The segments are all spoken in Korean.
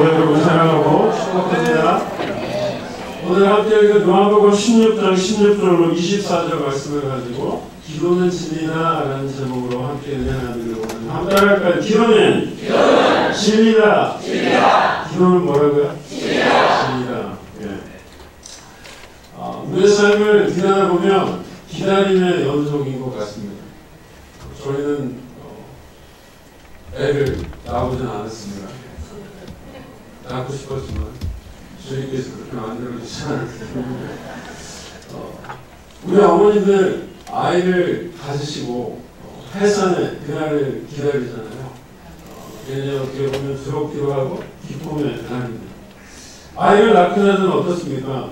여러분 사랑하고 축복합니다. 오늘 함께 읽은 요한복음 16장 16절로 24절 말씀을 가지고 기도는 진리다 라는 제목으로 함께 은혜 나누기로 합니다. 한번 따라할까요? 기도는 진리다. 기도는 뭐라고요? 진리다. 예. 우리의 삶을 기다려보면 기다림의 연속인 것 같습니다. 저희는 애를 낳아보진 않았습니다. 낳고 싶었지만 주님께서 그렇게 만들어주지 않았습니다. 우리 어머니들 아이를 가지시고 해산의 그날을 기다리잖아요. 굉장히 어떻게 보면 두렵기도 하고 기쁨의 날입니다. 아이를 낳고 나면 어떻습니까?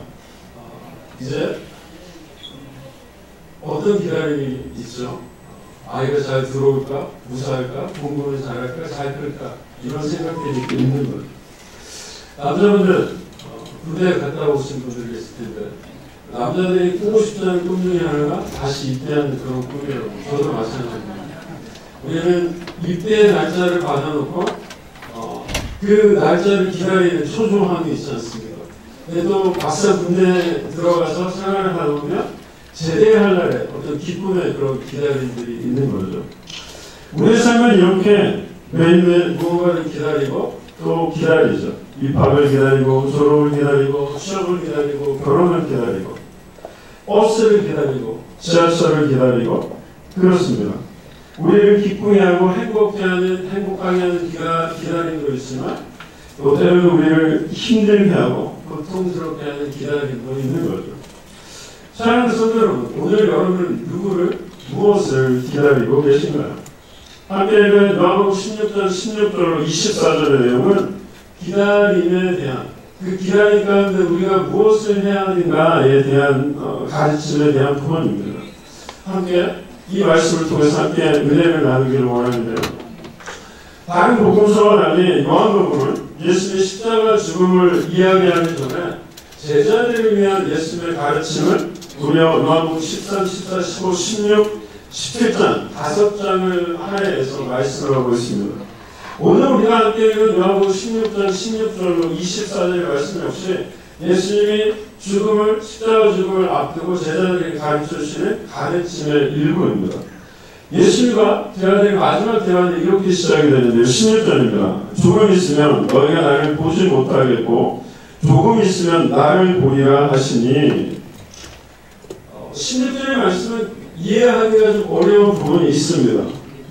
이제 어떤 기다림이 있죠? 아이가 잘 들어올까? 무사할까? 공부는 잘할까? 잘 클까? 이런 생각들이 있는 거죠. 남자분들 군대에 갔다 오신 분들이 있을 텐데 남자들이 꾸고 싶지 않은 꿈 중에 하나가 다시 입대하는 그런 꿈이라고. 저도 마찬가지입니다. 우리는 입대의 날짜를 받아놓고 그 날짜를 기다리는 초조함이 있지 않습니까? 근데 또 막상 군대에 들어가서 생활을 하다 보면 제대할 날에 어떤 기쁨의 그런 기다림들이 있는 거죠. 우리의 삶은 이렇게 매일매일 무언가를 기다리고 또 기다리죠. 입학을 기다리고 졸업을 기다리고 취업을 기다리고 결혼을 기다리고 버스를 기다리고 지하철을 기다리고 그렇습니다. 우리를 기쁘게 하고 행복하게 하는 기다림도 있지만 또 때로는 우리를 힘들게 하고 고통스럽게 하는 기다림도 있는 거죠. 사랑하는 성도 여러분, 오늘 여러분은 무엇을 기다리고 계신가요? 함께 읽은 요한복음 16장 16절로 24절의 내용은 기다림에 대한 그 기다림 가운데 우리가 무엇을 해야 하는가에 대한 가르침에 대한 부분입니다. 함께 이 말씀을 통해서 함께 은혜를 나누기를 원하는데요. 다른 복음서와 달리 요한복음은 예수님의 십자가 죽음을 이야기하기 전에 제자들을 위한 예수님의 가르침을 무려 요한복음 13, 14, 15, 16, 17장 5장을 할애해서 말씀을 하고 있습니다. 오늘 우리가 함께 읽은 요한복음 16장 16절로 24절의 말씀 역시 예수님이 십자가 죽음을 앞두고 제자들에게 가르쳐주시는 가르침의 일부입니다. 예수님과 제자들의 마지막 대화는 이렇게 시작이 되는데요. 16절입니다. 조금 있으면 너희가 나를 보지 못하겠고 조금 있으면 나를 보리라 하시니 16절의 말씀은 이해하기가 좀 어려운 부분이 있습니다.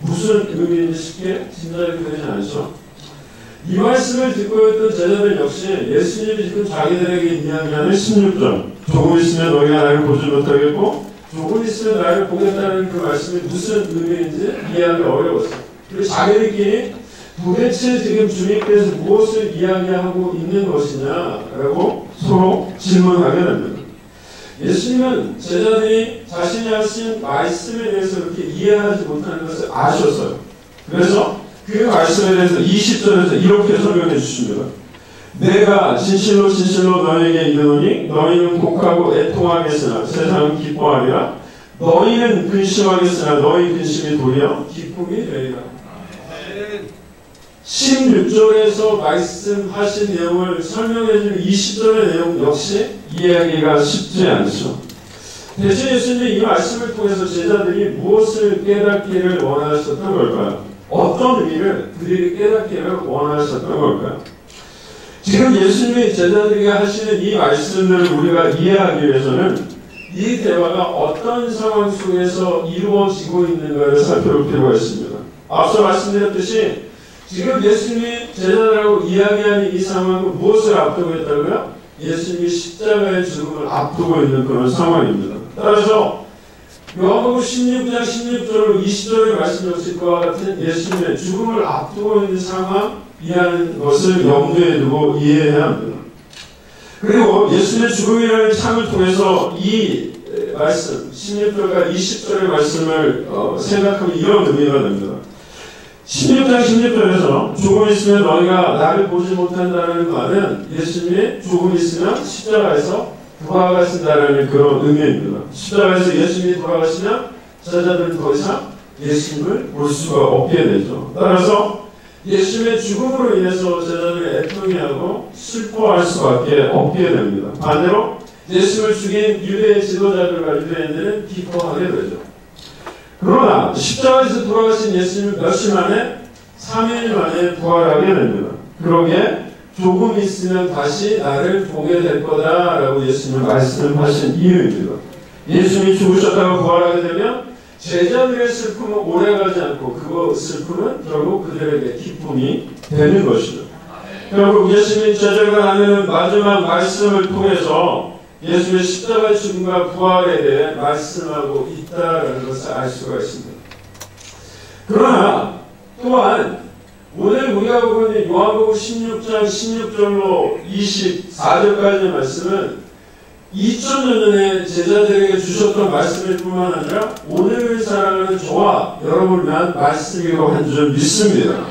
무슨 의미인지 쉽게 짐작이 되지 않죠? 이 말씀을 듣고 있던 제자들 역시 예수님이 지금 자기들에게 이야기하는 16절 조금 있으면 너희가 나를 보지 못하겠고 조금 있으면 나를 보겠다는 그 말씀이 무슨 의미인지 이해하기 어려웠어요. 그리고 자기들끼리 도대체 지금 주님께서 무엇을 이야기하고 있는 것이냐라고 서로 질문하게 됩니다. 예수님은 제자들이 자신이 하신 말씀에 대해서 이렇게 이해하지 못하는 것을 아셨어요. 그래서 그 말씀에 대해서 20절에서 이렇게 설명해 주십니다. 내가 진실로 진실로 너희에게 이르노니 너희는 독하고 애통하겠으나 세상은 기뻐하리라. 너희는 근심하겠으나 너희 근심이 도리어 기쁨이 되리라. 16절에서 말씀하신 내용을 설명해 주는 20절의 내용 역시 이해하기가 쉽지 않죠. 대신 예수님이 이 말씀을 통해서 제자들이 무엇을 깨닫기를 원하셨던 걸까요? 어떤 의미를 그들이 깨닫기를 원하셨던 걸까요? 지금 예수님이 제자들에게 하시는 이 말씀들을 우리가 이해하기 위해서는 이 대화가 어떤 상황 속에서 이루어지고 있는가를 살펴볼 필요가 있습니다. 앞서 말씀드렸듯이 지금 예수님이 제자들하고 이야기하는 이 상황은 무엇을 앞두고 있다고요? 예수님이 십자가의 죽음을 앞두고 있는 그런 상황입니다. 따라서 요한복음 16장 16절로 20절의 말씀 역시 그와 같은 예수님의 죽음을 앞두고 있는 상황이라는 것을 염두에 두고 이해해야 합니다. 그리고 예수님의 죽음이라는 창을 통해서 이 말씀 16절과 20절의 말씀을 생각하면 이런 의미가 됩니다. 16장 16절에서 조금 있으면 너희가 나를 보지 못한다는 말은 예수님이 조금 있으면 십자가에서 돌아가신다는 그런 의미입니다. 십자가에서 예수님이 돌아가시면 제자들은 더 이상 예수님을 볼 수가 없게 되죠. 따라서 예수님의 죽음으로 인해서 제자들이 애통해하고 기뻐할 수밖에 없게 됩니다. 반대로 예수를 죽인 유대 지도자들과 유대인들은 기뻐하게 되죠. 그러나 십자가에서 돌아가신 예수님은 몇일 만에 3일 만에 부활하게 됩니다. 그러기에 조금 있으면 다시 나를 보게 될 거다라고 예수님은 말씀하신 이유입니다. 예수님이 죽으셨다가 부활하게 되면 제자들의 슬픔은 오래가지 않고 그 슬픔은 결국 그들에게 기쁨이 되는 것이죠. 결국 예수님이 제자들과 나누는 마지막 말씀을 통해서 예수의 십자가의 죽음과 부활에 대해 말씀하고 있다는 것을 알 수가 있습니다. 그러나 또한 오늘 우리가 보고 있는 요한복음 16장 16절로 24절까지의 말씀은 2000년 전에 제자들에게 주셨던 말씀일 뿐만 아니라 오늘을 살아가는 저와 여러분을 위한 말씀이라고 한 줄 믿습니다.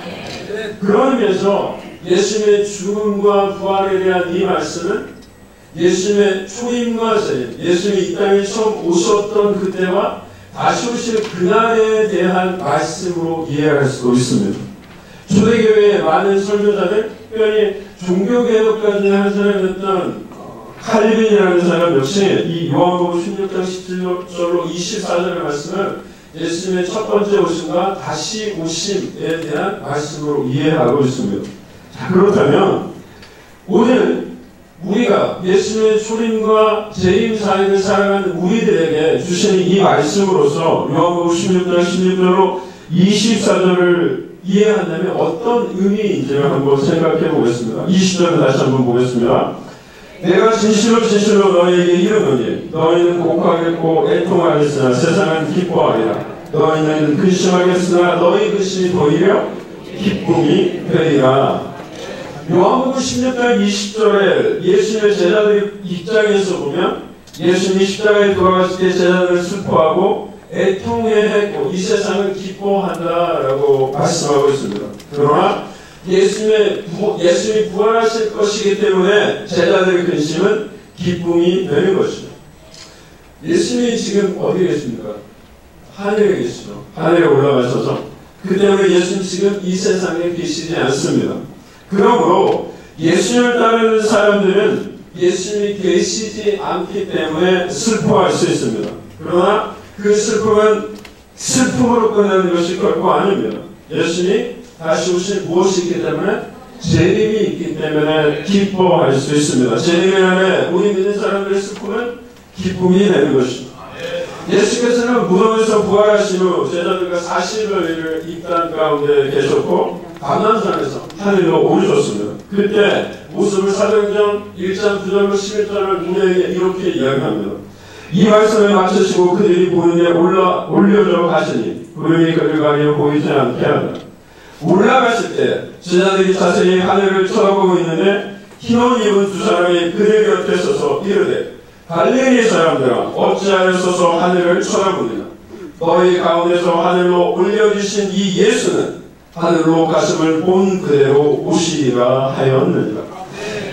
그런 의미에서 예수님의 죽음과 부활에 대한 이 말씀은 예수님의 초림과 재림, 예수님이 이 땅에 처음 오셨던 그때와 다시 오실 그날에 대한 말씀으로 이해할 수도 있습니다. 초대교회의 많은 설교자들, 특별히 종교개혁까지 한 사람이었던 칼빈이라는 사람 역시 이 요한복음 16장 17절로 24절의 말씀을 예수님의 첫 번째 오심과 다시 오심에 대한 말씀으로 이해하고 있습니다. 자, 그렇다면 오늘 우리가 예수님의 초림과 재림 사역을 살아가는 우리들에게 주시는 이 말씀으로서 요한복음 16장 16절로 24절을 이해한다면 어떤 의미인지를 한번 생각해 보겠습니다. 20절을 다시 한번 보겠습니다. 내가 진실로 진실로 너희에게 이르노니 너희는 곡하겠고 애통하겠으나 세상은 기뻐하리라. 너희는 근심하겠으나 너희 근심이 오히려 기쁨이 되리라. 요한복음 16장 20절에 예수님의 제자들 입장에서 보면 예수님이 십자가에 돌아가실 때 제자들을 슬퍼하고 애통해했고 이 세상을 기뻐한다라고 말씀하고 있습니다. 그러나 예수님이 부활하실 것이기 때문에 제자들의 근심은 기쁨이 되는 것입니다. 예수님이 지금 어디 계십니까? 하늘에 계시죠. 하늘에 올라가셔서 그 때문에 예수님 지금 이 세상에 계시지 않습니다. 그러므로 예수님을 따르는 사람들은 예수님이 계시지 않기 때문에 슬퍼할 수 있습니다. 그러나 그 슬픔은 슬픔으로 끝나는 것이 결코 아닙니다. 예수님이 다시 오실 무엇이 있기 때문에 재림이 있기 때문에 기뻐할 수 있습니다. 재림 안에 우리 믿는 사람들의 슬픔은 기쁨이 되는 것입니다. 예수께서는 무덤에서 부활하신 후 제자들과 40여일을 이 땅 가운데 계셨고 감람산에서 하늘로 오르셨습니다. 그때 모습을 사도행전 1장 9절로 11절을 우리에게 이렇게 이야기합니다. 이 말씀을 마치시고 그들이 보는 데 올려져 가시니 구름이 그를 가리어 보이지 않게 하다. 올라가실 때 제자들이 자세히 하늘을 쳐다보고 있는데 흰옷 입은 두 사람이 그들 곁에 서서 이르되 갈릴리 사람들아 어찌하여 서서 하늘을 쳐다보느냐. 너희 가운데서 하늘로 올려주신 이 예수는 하늘로 가심을 본 그대로 오시리라 하였느니라.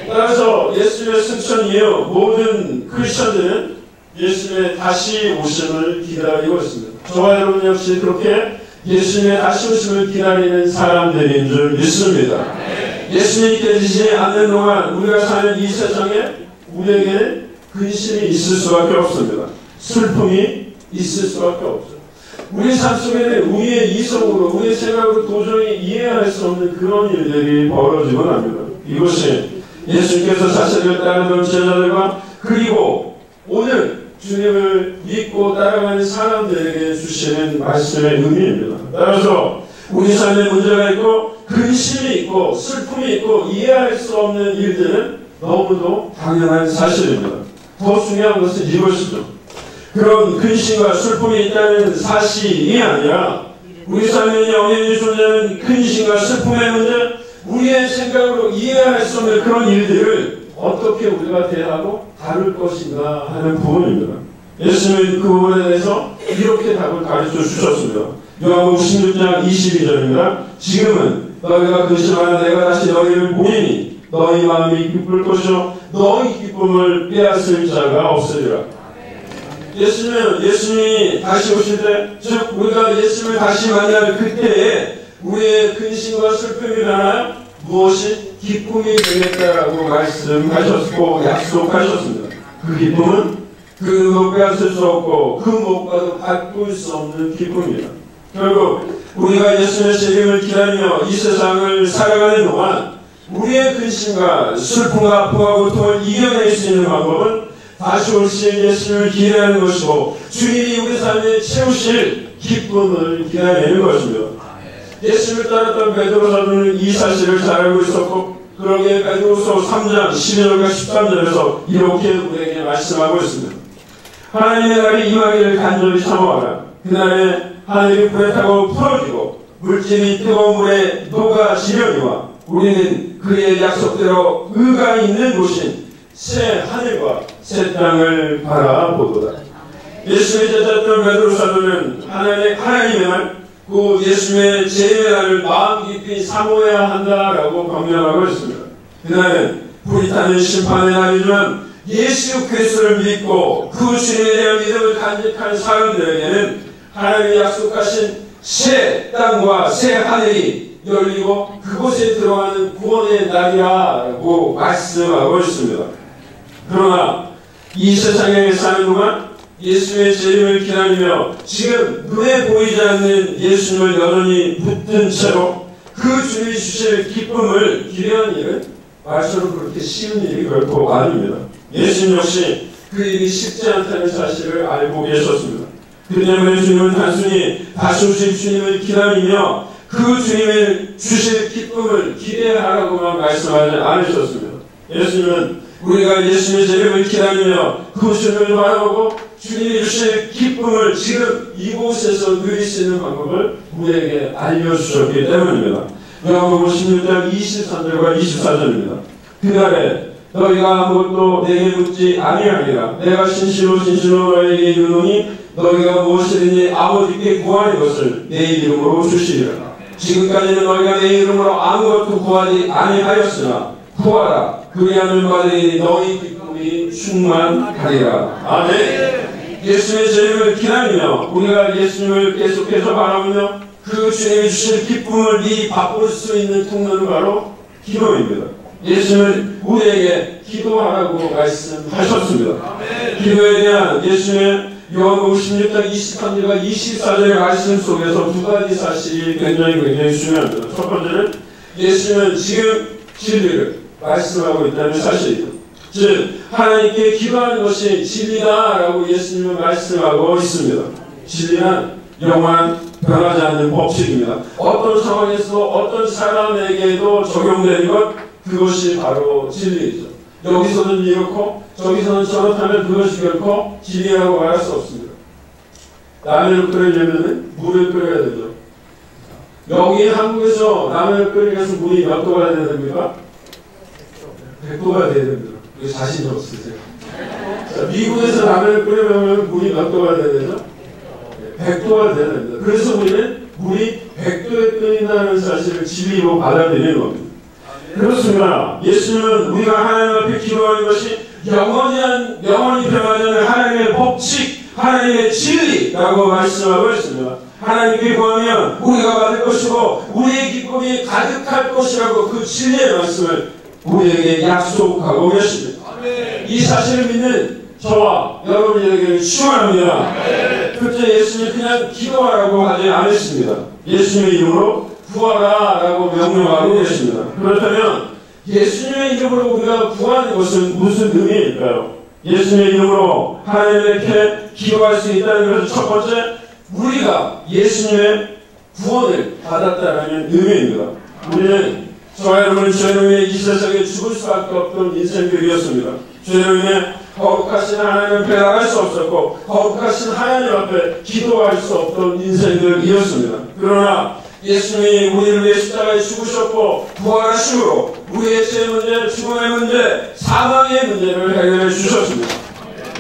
따라서 예수님의 승천 이후 모든 크리스천들은 예수님의 다시 오심을 기다리고 있습니다. 저와 여러분 역시 그렇게 예수님의 다시 오심을 기다리는 사람들인 줄 믿습니다. 예수님이 깨지지 않는 동안 우리가 사는 이 세상에 우리에게 근심이 있을 수밖에 없습니다. 슬픔이 있을 수밖에 없어요. 우리 삶 속에는 우리의 이성으로 우리의 생각으로 도저히 이해할 수 없는 그런 일들이 벌어지곤 합니다. 이것이 예수님께서 자신을 따르던 제자들과 그리고 오늘 주님을 믿고 따라가는 사람들에게 주시는 말씀의 의미입니다. 따라서 우리 삶에 문제가 있고 근심이 있고 슬픔이 있고 이해할 수 없는 일들은 너무도 당연한 사실입니다. 더 중요한 것은 이것이죠. 그런 근심과 슬픔이 있다는 사실이 아니라 우리 삶에 영원히 존재하는 근심과 슬픔의 문제, 우리의 생각으로 이해할 수 없는 그런 일들을 어떻게 우리가 대하고 다룰 것인가 하는 부분입니다. 예수님은 그 부분에 대해서 이렇게 답을 가르쳐 주셨습니다. 요한복음 16장 22절입니다. 지금은 너희가 근심하는 내가 다시 너희를 보이니 너희 마음이 기쁠 것이요 너희 기쁨을 빼앗을 자가 없으리라. 예수님이 다시 오실 때, 즉 우리가 예수님을 다시 만날 그때에 우리의 근심과 슬픔이 변하여 무엇이 기쁨이 되겠다라고 말씀하셨고 약속하셨습니다. 그 기쁨은 그 못 빼앗을 수 없고 그 무엇과도 바꿀 수 없는 기쁨입니다. 결국 우리가 예수님의 재림을 기다리며 이 세상을 살아가는 동안 우리의 근심과 슬픔과 아픔과 고통을 이겨낼 수 있는 방법은 다시 오실 예수님을 기다리는 것이고 주님이 우리 삶에 채우실 기쁨을 기다리는 것입니다. 예수님을 따랐던 베드로 사도는 이 사실을 잘 알고 있었고 그러기에 베드로서 3장 12절과 13절에서 이렇게 우리에게 말씀하고 있습니다. 하나님의 날이 임하기를 간절히 사모하라. 그날에 하늘이 불에 타고 풀어지고 물질이 뜨거운 물에 녹아지려니와 우리는 그의 약속대로 의가 있는 곳인 새 하늘과 새 땅을 바라보도다. 예수님의 제자였던 베드로 사도는 하나님의 날, 그 예수님의 재림의 날을 마음 깊이 사모해야 한다라고 강조하고 있습니다. 그날은 불이 타는 심판의 날이지만 예수 그리스도를 믿고 그 주님에 대한 믿음을 간직한 사람들에게는 하나님이 약속하신 새 땅과 새 하늘이 열리고 그곳에 들어가는 구원의 날이라고 말씀하고 있습니다. 그러나 이 세상에 사는 동안 예수님의 재림을 기다리며 지금 눈에 보이지 않는 예수님을 여전히 붙든 채로 그 주님이 주실 기쁨을 기대하는 일은 말처럼 그렇게 쉬운 일이 결코 아닙니다. 예수님 역시 그 일이 쉽지 않다는 사실을 알고 계셨습니다. 그 때문에 주님은 단순히 다시 오실 주님을 기다리며 그 주님의 주실 기쁨을 기대하라고만 말씀하지 않으셨습니다. 예수님은 우리가 예수님의 재림을 기다리며 그 주님을 바라보고 주님이 주실 기쁨을 지금 이곳에서 누릴 수 있는 방법을 우리에게 알려주셨기 때문입니다. 요한복음 16장 23절과 24절입니다. 그날에 너희가 아무것도 내게 묻지 아니하리라. 내가 진실로 진실로 너희에게 이르노니 너희가 무엇이든지 아버지께 구하는 것을 내 이름으로 주시리라. 지금까지는 너희가 내 이름으로 아무것도 구하지 아니하였으나 구하라. 그리하면 받으니 너희 기쁨이 충만하리라. 아멘. 예수님의 재림을 기다리며 우리가 예수님을 계속해서 바라보며 그 주님이 주실 기쁨을 바꿀 수 있는 통로는 바로 기도입니다. 예수님은 우리에게 기도하라고 말씀하셨습니다. 아멘. 기도에 대한 예수님의 요한복음 16장 23절과 24절의 말씀 속에서 두 가지 사실이 굉장히 중요합니다. 첫 번째는 예수님은 지금 진리를 말씀하고 있다는 사실이죠. 즉 하나님께 기도하는 것이 진리다라고 예수님은 말씀하고 있습니다. 진리는 영원한 변하지 않는 법칙입니다. 어떤 상황에서 어떤 사람에게도 적용되는 것, 그것이 바로 진리이죠. 여기서는 이렇고 저기서는 저렇다면 그것이 결코 진리라고 말할 수 없습니다. 라면을 끓이려면 물을 끓여야 되죠. 여기 한국에서 라면을 끓이기 위해서 물이 몇 도가 돼야 됩니까? 100도가 돼야 됩니다. 이거 자신 없으세요? 자, 미국에서 라면을 끓이려면 물이 몇 도가 돼야 되죠? 100도가 돼야 됩니다. 그래서 우리는 물이 100도에 끓인다는 사실을 진리로 받아들이는 겁니다. 그렇습니다. 예수님은 우리가 하나님 앞에 기도하는 것이 영원히 변하지 않는 하나님의 법칙, 하나님의 진리라고 말씀하고 있습니다. 하나님께 구하면 우리가 받을 것이고 우리의 기쁨이 가득할 것이라고 그 진리의 말씀을 우리에게 약속하고 계십니다. 이 사실을 믿는 저와 여러분에게 축원합니다. 그때 예수님이 그냥 기도하라고 하지 않으십니다. 예수님의 이름으로 구하라 라고 명령하고 계십니다. 그렇다면 예수님의 이름으로 우리가 구하는 것은 무슨 의미일까요? 예수님의 이름으로 하나님께 기도할 수 있다는 것은 첫 번째, 우리가 예수님의 구원을 받았다는 의미입니다. 우리는 저와 여러분은 죄로 인해 이 세상에 죽을 수밖에 없던 인생들이었습니다. 죄로 인해 거룩하신 하나님 앞에 나갈 수 없었고 거룩하신 하나님 앞에 기도할 수 없던 인생들이었습니다. 그러나 예수님이 우리를 위해 십자가에 죽으셨고 부활하심으로 우리의 죄 문제, 죽음의 문제, 사망의 문제를 해결해 주셨습니다.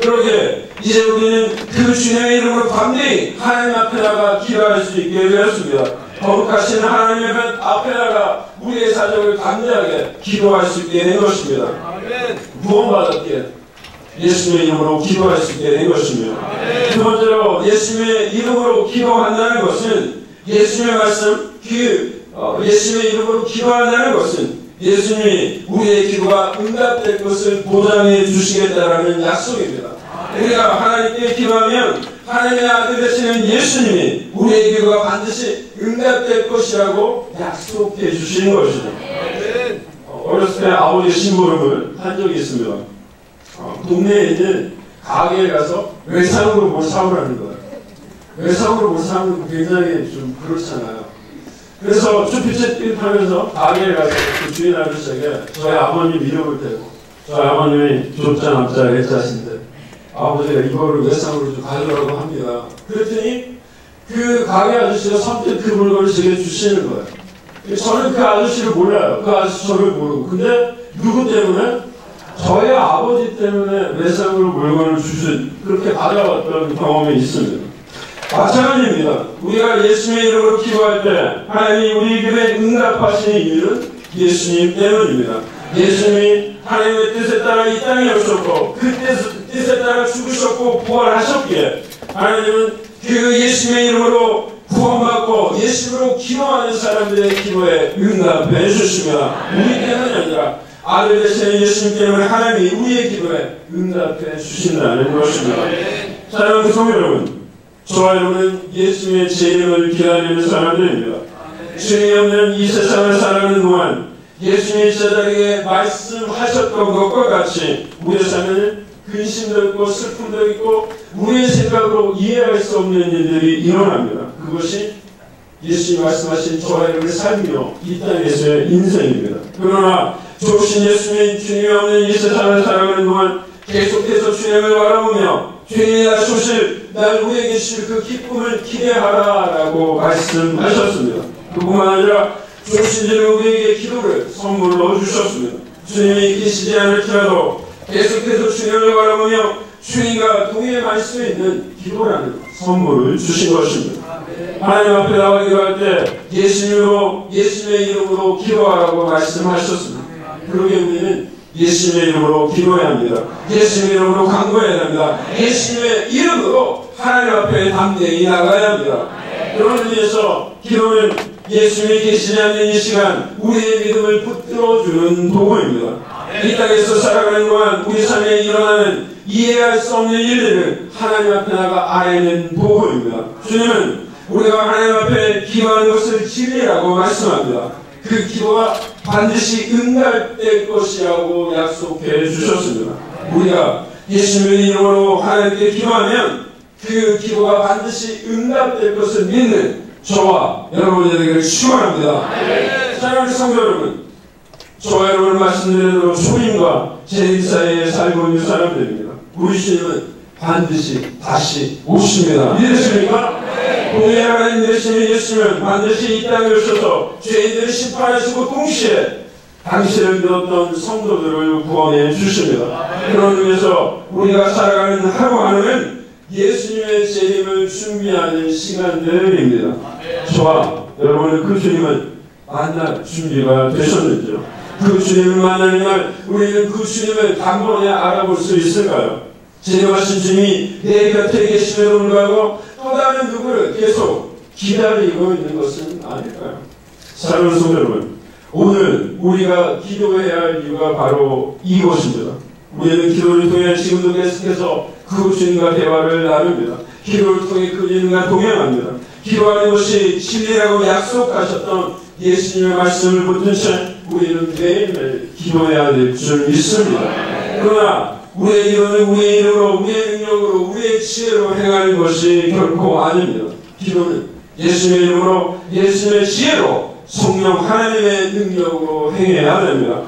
그러기에 이제 우리는 그 주님의 이름으로 담대히 하나님 앞에 나가 기도할 수 있게 되었습니다. 거룩하신 하나님 앞에 나가 우리의 사정을 담대하게 기도할 수 있게 된 것입니다. 구원받았기에 예수님의 이름으로 기도할 수 있게 된 것입니다. 두 번째로 예수님의 이름으로 기도한다는 것은 예수님의 말씀, 예수님의 이름으로 기도한다는 것은 예수님이 우리의 기도가 응답될 것을 보장해 주시겠다라는 약속입니다. 우리가 하나님께 기도하면 하나님의 아들 되시는 예수님이 우리의 기도가 반드시 응답될 것이라고 약속해 주시는 것이죠. 어렸을 때 아버지 심부름을 한 적이 있습니다. 동네에 있는 가게에 가서 외상으로 뭘 사오라는 거예요. 외상으로 뭘 사오는 거 굉장히 좀 그렇잖아요. 그래서 쭈삣쭈삣하면서 가게에 가서 그 주인 아저씨에게 저희 아버님 이름을 대고 저희 아버님이 조자 남자 애자신데 아버지가 이거를 외상으로 좀 가져가라고 합니다. 그랬더니 그 가게 아저씨가 선뜻 그 물건을 제게 주시는 거예요. 저는 그 아저씨를 몰라요. 그 아저씨 저를 모르고. 근데 누구 때문에? 저희 아버지 때문에 외상으로 물건을 주신 그렇게 받아왔던 경험이 있습니다. 마찬가지입니다. 우리가 예수님의 이름으로 기도할 때 하나님이 우리 기도에 응답하시는 이유는 예수님 때문입니다. 예수님이 하나님의 뜻에 따라 이 땅에 오셨고 그 뜻에 따라 죽으셨고 부활하셨기에 하나님은 그 예수님의 이름으로 구원받고 예수님으로 기도하는 사람들의 기도에 응답해 주십니다. 우리 때문이 아니라 아들 되시는 예수님 때문에 하나님이 우리의 기도에 응답해 주신다는 것입니다. 사랑하는 성도 여러분, 저와 여러분은 예수님의 재림을 기다리는 사람들입니다. 주님이 없는 이 세상을 살아가는 동안 예수님이 제자에게 말씀하셨던 것과 같이 우리의 삶에는 근심도 있고 슬픔도 있고 우리의 생각으로 이해할 수 없는 일들이 일어납니다. 그것이 예수님이 말씀하신 저와 여러분의 삶이요 이 땅에서의 인생입니다. 그러나 좋으신 예수님이 주님이 없는 이 세상을 살아가는 동안 계속해서 주님을 바라보며 주님이 다시 오실 날 우리에게 주실 그 기쁨을 기대하라라고 말씀하셨습니다. 그뿐만 아니라 좋으신 주님 우리에게 기도를 선물로 주셨습니다. 주님이 계시지 않을지라도 계속해서 주님을 바라보며 주님과 동행할 수 있는 기도라는 선물을 주신 것입니다. 하나님 앞에 나와 기도할 때 예수님의 이름으로 기도하라고 말씀하셨습니다. 그러게 우리는 예수님의 이름으로 기도해야 합니다. 예수님의 이름으로 간구해야 합니다. 예수님의 이름으로 하나님 앞에 담대히 나가야 합니다. 그런 의미에서 기도는 예수님이 계시지 않는 이 시간 우리의 믿음을 붙들어주는 도구입니다. 이 땅에서 살아가는 동안 우리 삶에 일어나는 이해할 수 없는 일들을 하나님 앞에 나가 알아내는 도구입니다. 주님은 우리가 하나님 앞에 기도하는 것을 진리라고 말씀합니다. 그 기도가 반드시 응답될 것이라고 약속해 주셨습니다. 우리가 예수님의 이름으로 하나님께 기도하면 그 기도가 반드시 응답될 것을 믿는 저와 여러분이 되기를 축원합니다. 사랑하는 성도 여러분, 저와 여러분 말씀드린 대로 초림과 재림 사이에 살고 있는 사람들입니다. 우리 주님은 반드시 다시 오십니다. 믿으십니까? 공의 하나님 되시는 예수님은 반드시 이 땅에 오셔서 죄인들을 심판하시고 동시에 당신을 믿었던 성도들을 구원해 주십니다. 그런 의미에서 우리가 살아가는 하루하루는 예수님의 재림을 준비하는 시간들입니다. 저와 여러분은 그 주님을 만날 준비가 되셨는지요? 그 주님을 만나는 날 우리는 그 주님을 단번에 알아볼 수 있을까요? 재림하신 주님이 내 곁에 계심에도 불구하고 또 다른 누구를 계속 기다리고 있는 것은 아닐까요? 사랑하는 성도 여러분, 오늘 우리가 기도해야 할 이유가 바로 이것입니다. 우리는 기도를 통해 지금도 계속해서 그 주님과 대화를 나눕니다. 기도를 통해 그 주님과 동행합니다. 기도하는 것이 진리라고 약속하셨던 예수님의 말씀을 붙든 채 우리는 매일매일 기도해야 될 줄 믿습니다. 그러나 우리의 기도는 우리의 이름으로, 우리의 능력으로, 우리의 지혜로 행하는 것이 결코 아닙니다. 기도는 예수님의 이름으로, 예수님의 지혜로, 성령 하나님의 능력으로 행해야 됩니다.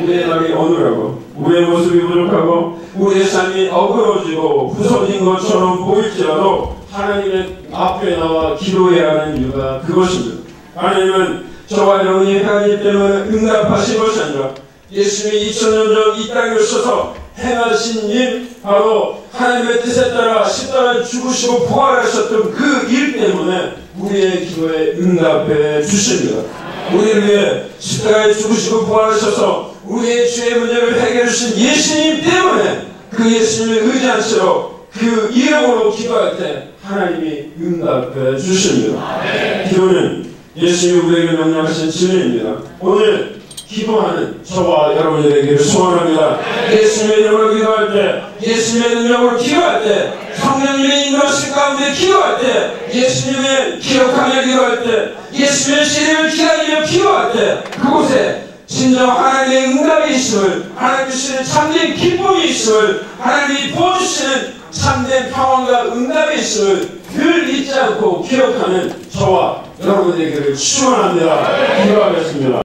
우리의 말이 어눌하고 우리의 모습이 부족하고 우리의 삶이 어그러지고 부서진 것처럼 보일지라도 하나님의 앞에 나와 기도해야 하는 이유가 그것입니다. 하나님은 저와 여러분이 행한 일 때문에 응답하신 것이 아니라 예수님이 2000년 전 이 땅에 오셔서 행하신 일, 바로 하나님의 뜻에 따라 십자가에 죽으시고 부활하셨던 그 일 때문에 우리의 기도에 응답해 주십니다. 우리를 위해 십자가에 죽으시고 부활하셔서 우리의 죄의 문제를 해결해 주신 예수님 때문에 그 예수님을 의지한 채로 그 이름으로 기도할 때 하나님이 응답해 주십니다. 기도는 예수님이 우리에게 명령하신 진리입니다. 오늘 기도하는 저와 여러분이 되기를 소원합니다. 예수님의 이름으로 기도할 때, 예수님의 능력으로 기도할 때, 성령님의 인도하신 가운데 기도할 때, 예수님의 기억하며 기도할 때, 예수님의 시름을 기다리며 기도할 때, 그곳에 진정 하나님의 응답이 있음을, 하나님 주시는 참된 기쁨이 있음을, 하나님이 부어주시는 참된 평안과 응답이 있음을 늘 잊지 않고 기억하는 저와 여러분에게를 축원합니다. 기도하겠습니다.